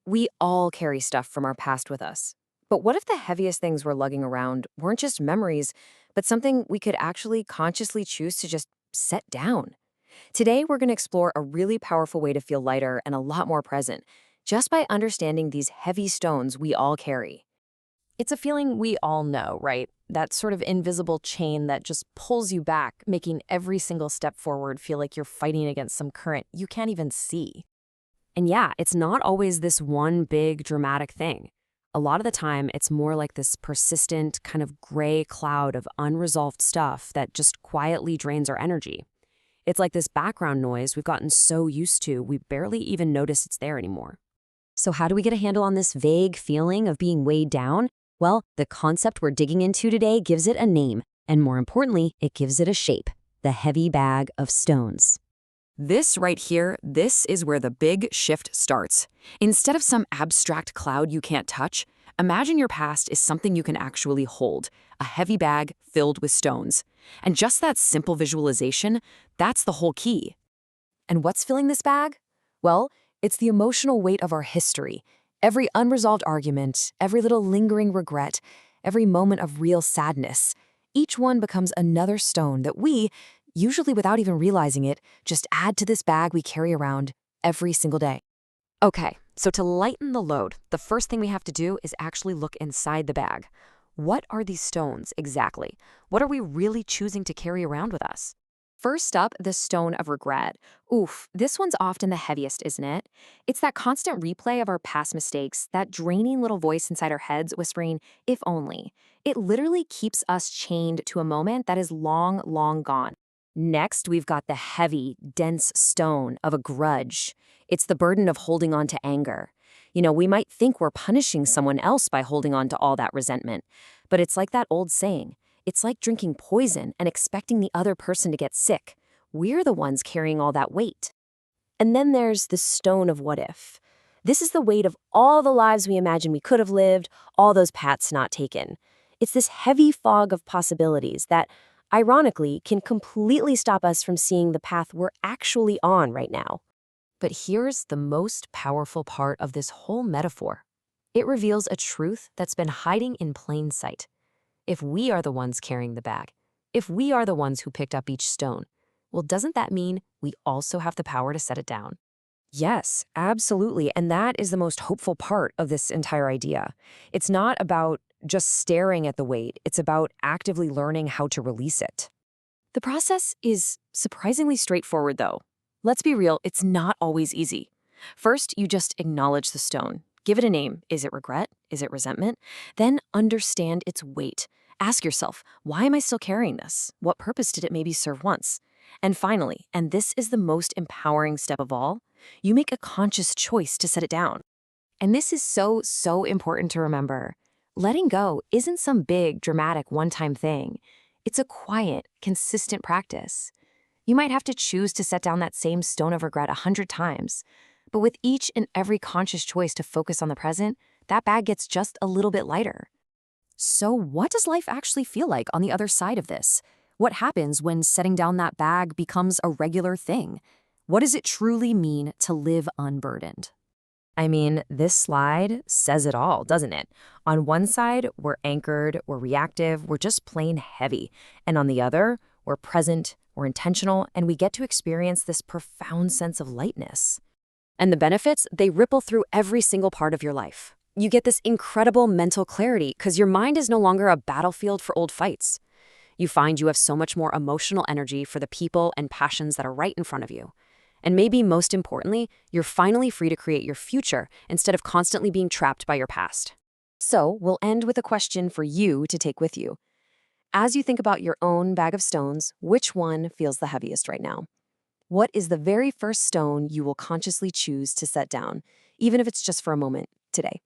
We all carry stuff from our past with us. But what if the heaviest things we're lugging around weren't just memories, but something we could actually consciously choose to just set down? Today, we're going to explore a really powerful way to feel lighter and a lot more present, just by understanding these heavy stones we all carry. It's a feeling we all know, right? That sort of invisible chain that just pulls you back, making every single step forward feel like you're fighting against some current you can't even see. And yeah, it's not always this one big dramatic thing. A lot of the time, it's more like this persistent, kind of gray cloud of unresolved stuff that just quietly drains our energy. It's like this background noise we've gotten so used to, we barely even notice it's there anymore. So, how do we get a handle on this vague feeling of being weighed down? Well, the concept we're digging into today gives it a name, and more importantly, it gives it a shape: the heavy bag of stones. This right here, this is where the big shift starts. Instead of some abstract cloud you can't touch, imagine your past is something you can actually hold, a heavy bag filled with stones. And just that simple visualization, that's the whole key. And what's filling this bag? Well, it's the emotional weight of our history. Every unresolved argument, every little lingering regret, every moment of real sadness. Each one becomes another stone that we, usually without even realizing it, just add to this bag we carry around every single day. Okay, so to lighten the load, the first thing we have to do is actually look inside the bag. What are these stones exactly? What are we really choosing to carry around with us? First up, the stone of regret. Oof, this one's often the heaviest, isn't it? It's that constant replay of our past mistakes, that draining little voice inside our heads whispering, if only. It literally keeps us chained to a moment that is long, long gone. Next, we've got the heavy, dense stone of a grudge. It's the burden of holding on to anger. We might think we're punishing someone else by holding on to all that resentment, but it's like that old saying. It's like drinking poison and expecting the other person to get sick. We're the ones carrying all that weight. And then there's the stone of what if. This is the weight of all the lives we imagine we could have lived, all those paths not taken. It's this heavy fog of possibilities that, ironically, can completely stop us from seeing the path we're actually on right now. But here's the most powerful part of this whole metaphor. It reveals a truth that's been hiding in plain sight. If we are the ones carrying the bag, if we are the ones who picked up each stone, well, doesn't that mean we also have the power to set it down? Yes, absolutely. And that is the most hopeful part of this entire idea. It's not about just staring at the weight, it's about actively learning how to release it. The process is surprisingly straightforward, though. Let's be real, it's not always easy. First, you just acknowledge the stone. Give it a name. Is it regret? Is it resentment? Then understand its weight. Ask yourself, why am I still carrying this? What purpose did it maybe serve once? And finally, and this is the most empowering step of all, you make a conscious choice to set it down. And this is so, so important to remember. Letting go isn't some big, dramatic, one-time thing. It's a quiet, consistent practice. You might have to choose to set down that same stone of regret 100 times. But with each and every conscious choice to focus on the present, that bag gets just a little bit lighter. So what does life actually feel like on the other side of this? What happens when setting down that bag becomes a regular thing? What does it truly mean to live unburdened? I mean, this slide says it all, doesn't it? On one side, we're anchored, we're reactive, we're just plain heavy. And on the other, we're present, we're intentional, and we get to experience this profound sense of lightness. And the benefits, they ripple through every single part of your life. You get this incredible mental clarity because your mind is no longer a battlefield for old fights. You find you have so much more emotional energy for the people and passions that are right in front of you. And maybe most importantly, you're finally free to create your future instead of constantly being trapped by your past. So we'll end with a question for you to take with you. As you think about your own bag of stones, which one feels the heaviest right now? What is the very first stone you will consciously choose to set down, even if it's just for a moment today?